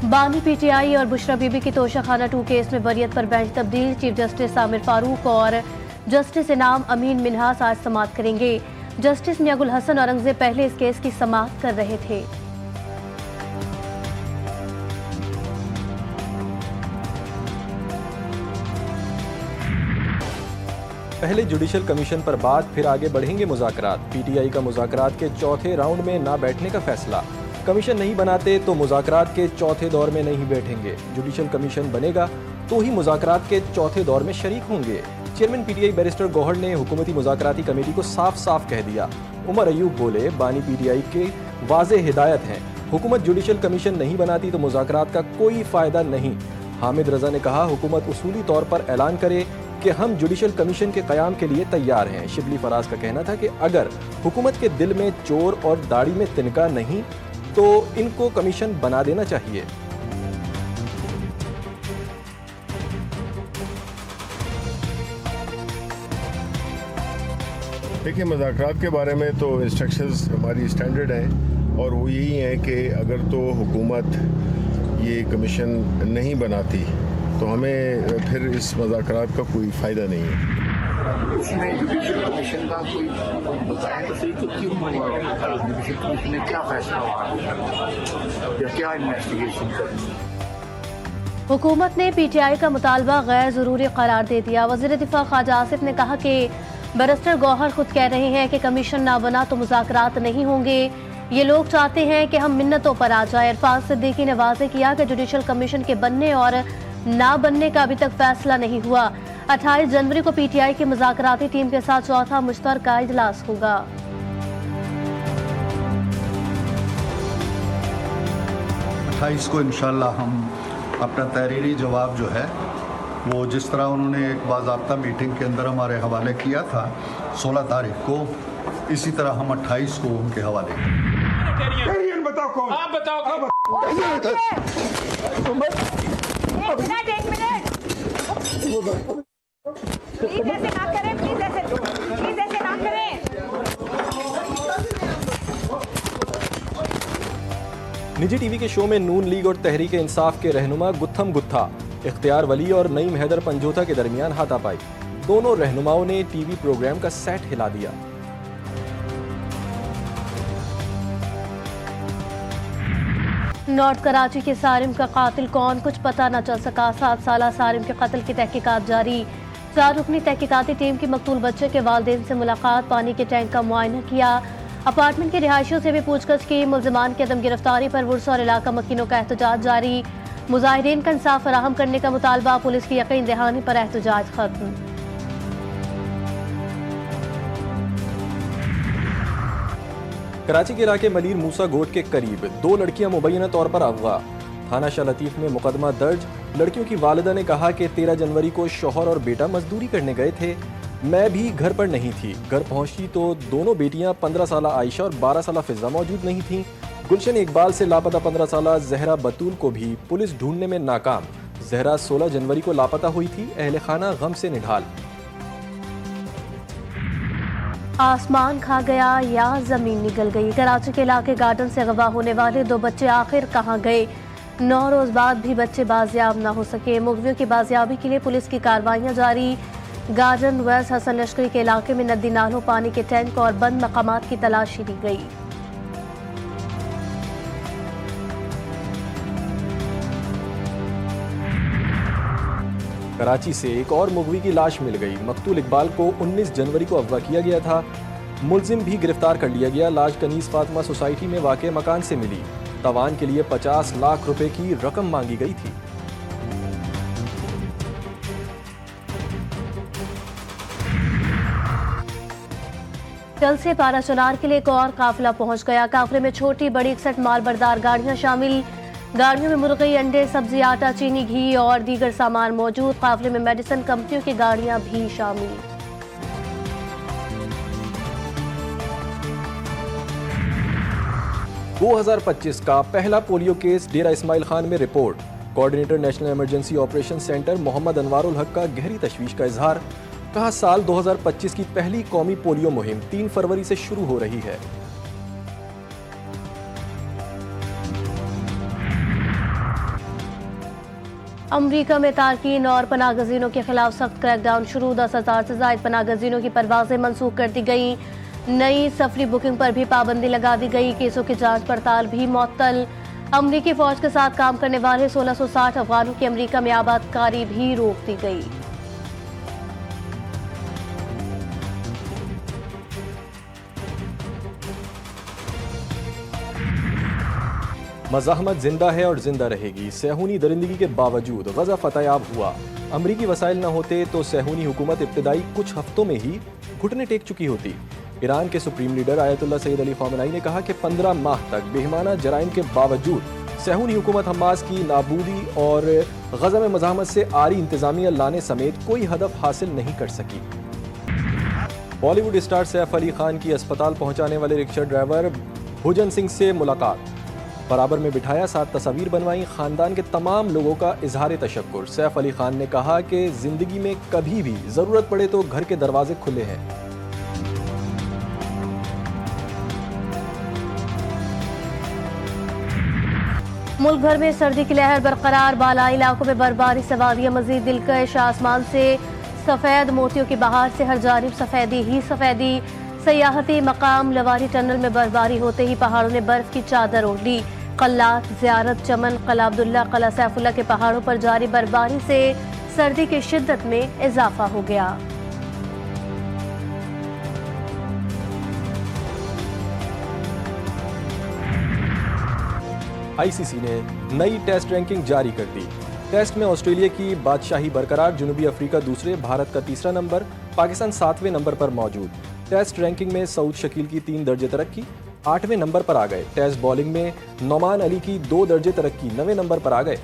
बानी पीटीआई और बुशरा बीबी की तोशाखाना 2 केस में वरीयत पर बेंच तब्दील। चीफ जस्टिस आमिर फारूक और जस्टिस इनाम अमीन मिन्हास आज समाअत करेंगे। जस्टिस मियां गुल हसन औरंगजेब पहले इस केस की समाअत कर रहे थे। पहले जुडिशल कमीशन पर बात, फिर आगे बढ़ेंगे मुज़ाकरात। पीटीआई का मुज़ाकरात के चौथे राउंड में ना बैठने का फैसला। कमीशन नहीं बनाते तो मुज़ाकरात के चौथे दौर में नहीं बैठेंगे। जुडिशल कमीशन बनेगा तो ही मुज़ाकरात के चौथे दौर में शरीक होंगे। चेयरमैन पीटीआई बैरिस्टर गौहर ने हुकूमती मुज़ाकराती कमेटी को साफ साफ कह दिया। उमर अयूब बोले, बानी पीटीआई के वाज़ेह हिदायत हैं, हुकूमत जुडिशल कमीशन नहीं बनाती तो मुज़ाकरात का कोई फ़ायदा नहीं। हामिद रजा ने कहा, हुकूमत उसूली तौर पर ऐलान करे कि हम जुडिशल कमीशन के क़याम के लिए तैयार हैं। शिबली फराज का कहना था कि अगर हुकूमत के दिल में चोर और दाढ़ी में तिनका नहीं तो इनको कमीशन बना देना चाहिए। देखिए, मुज़ाकरात के बारे में तो इंस्ट्रक्शंस हमारी स्टैंडर्ड हैं और वो यही है कि अगर तो हुकूमत ये कमीशन नहीं बनाती तो हमें फिर इस मुज़ाकरात का कोई फ़ायदा नहीं है। इसमें जुडिशल कमीशन का कोई बताया तो सही, तो क्यों जुडिशल कमीशन ने क्या फैसला हुआ या क्या इन्वेस्टिगेशन करनी? हुकूमत ने पीटीआई का मुतालबा गैर ज़रूरी करार दे दिया। वज़ीर दिफा ख्वाजा आसिफ ने कहा कि बैरिस्टर गौहर खुद कह रहे हैं कि कमीशन ना बना तो मुज़ाकरात नहीं होंगे। ये लोग चाहते हैं कि हम मिन्नतों पर आ जाए। इरफान सिद्दीकी ने वाज़ेह किया कि जुडिशल कमीशन के बनने और ना बनने का अभी तक फैसला नहीं हुआ। 28 जनवरी को पीटीआई की मुज़ाकराती टीम के साथ चौथा मुश्तरका इजलास होगा। 28 को इंशाल्लाह हम अपना तहरीरी जवाब जो है वो जिस तरह उन्होंने एक बाज़ाब्ता मीटिंग के अंदर हमारे हवाले किया था 16 तारीख को, इसी तरह हम 28 को उनके हवाले करेंगे। बताओ कौन? आप बताओ। एक मिनट प्लीज ऐसे ना करें, प्लीज ऐसे ना करें। निजी टीवी के शो में नून लीग और तहरीक इंसाफ के रहनुमा गुत्थम गुत्था, इख्तियार वली और नईम हैदर पंजोथा के दरमियान हाथापाई। दोनों रहनुमाओं ने टीवी प्रोग्राम का सेट हिला दिया। नॉर्थ कराची के सारिम का कातिल कौन, कुछ पता न चल सका। 7 साला सारिम के कत्ल की तहकीकात जारी। 4 रुकनी तहकीकाती टीम की मकतूल बच्चे के वालिदैन से मुलाकात, पानी के टैंक का मुआयना किया। अपार्टमेंट के रिहायशियों से भी पूछताछ की। मुल्जिमान की अदम गिरफ्तारी पर वुर्स और इलाका मकीनों का एहतजाज जारी। मुजाहिरीन का इंसाफ फराहम करने का मुतालबा, पुलिस की यकीन दहानी पर एहतजाज खत्म। कराची के इलाके मलीर मूसा गोट के करीब 2 लड़कियां मुबैना तौर पर अगवा। थाना शाह लतीफ में मुकदमा दर्ज। लड़कियों की वालिदा ने कहा कि 13 जनवरी को शौहर और बेटा मजदूरी करने गए थे, मैं भी घर पर नहीं थी। घर पहुंची तो दोनों बेटियां 15 साला आयशा और 12 साला फिजा मौजूद नहीं थीं। गुलशन इकबाल से लापता 15 साला जहरा बतूल को भी पुलिस ढूंढने में नाकाम। जहरा 16 जनवरी को लापता हुई थी। अहले खाना गम से निढाल। आसमान खा गया या जमीन निगल गई। कराची के इलाके गार्डन से अगवा होने वाले 2 बच्चे आखिर कहां गए। 9 रोज बाद भी बच्चे बाजियाब न हो सके। मुगवियों की बाजियाबी के लिए पुलिस की कार्रवाइयां जारी। गार्डन वेस्ट हसन लश्करी के इलाके में नदी नालों, पानी के टैंक और बंद मकामात की तलाशी ली गई। कराची से एक और मुगवी की लाश मिल गई। मकतूल इकबाल को 19 जनवरी को अगवा किया गया था। मुलजिम भी गिरफ्तार कर लिया गया। लाश कनीस फातिमा सोसाइटी में वाक़े मकान से मिली। तवान के लिए 50 लाख रुपए की रकम मांगी गई थी। कल से पारा चुनार के लिए एक और काफिला पहुंच गया। काफिले में छोटी बड़ी 61 मालबरदार गाड़ियां शामिल। गाड़ियों में मुर्गी, अंडे, सब्जी, आटा, चीनी, घी और दीगर सामान मौजूद। काफिले में मेडिसिन कंपनियों की गाड़ियां भी शामिल। – 2025 का पहला पोलियो केस डेरा इस्माइल खान में report. Coordinator national emergency operation centre Mohammad Anwarul Haq का गहरी तशवीश का इजहार। कहा, साल 2025 की पहली कौमी पोलियो मुहिम 3 फरवरी से शुरू हो रही है। अमरीका में तारकीन और पनागज़ीनों के खिलाफ सख्त क्रैकडाउन शुरू। 10,000 से ज़ायद पनागज़ीनों की परवाजें मनसूख कर दी गई। नई सफरी बुकिंग पर भी पाबंदी लगा दी गई। केसों की जांच पड़ताल भी मुअत्तल। अमरीकी फौज के साथ काम करने वाले 1660 अफगानों की अमरीका में आबादकारी भी रोक दी गई। मज़ाहमत जिंदा है और जिंदा रहेगी। सेहूनी दरिंदगी के बावजूद गजा फतेयाब हुआ। अमरीकी वसाइल न होते तो सेहूनी हुकूमत इब्तदाई कुछ हफ्तों में ही घुटने टेक चुकी होती। ईरान के supreme leader Ayatollah Syed Ali Khamenei ने कहा कि 15 माह तक बेईमाना जराइम के बावजूद सेहूनी हुकूमत हमास की नाबूदी और गजा में मज़ाहमत से आरी इंतजामिया लाने समेत कोई हदफ हासिल नहीं कर सकी। बॉलीवुड स्टार सैफ अली खान की अस्पताल पहुंचाने वाले रिक्शा ड्राइवर भुजन सिंह से मुलाकात। बराबर में बिठाया, 7 तस्वीर बनवाई। खानदान के तमाम लोगों का इजहार तशक्कुर। सैफ अली खान ने कहा कि जिंदगी में कभी भी जरूरत पड़े तो घर के दरवाजे खुले हैं। मुल्क भर में सर्दी की लहर बरकरार। बालाई इलाकों में बर्फबारी से वादियां मजीद दिलकश। आसमान से सफेद मोतियों की बहार से हर जानिब सफेदी ही सफेदी। सयाहती मकाम लवारी टनल में बर्फबारी होते ही पहाड़ों ने बर्फ की चादर ओढ़ ली। कल्लात, ज़ियारत, चमन, कला अब्दुल्ला, कला सैफुल्ला के पहाड़ों पर जारी बर्फबारी से सर्दी की शिद्दत में इजाफा हो गया। आईसीसी ने नई टेस्ट रैंकिंग जारी कर दी। टेस्ट में ऑस्ट्रेलिया की बादशाही बरकरार। जनूबी अफ्रीका दूसरे, भारत का तीसरा नंबर, पाकिस्तान 7वें नंबर पर मौजूद। टेस्ट रैंकिंग में सऊद शकील की 3 दर्जे तरक्की, 8वें नंबर पर आ गए। टेस्ट बॉलिंग में नोमान अली की 2 दर्जे तरक्की, 9वें नंबर पर आ गए।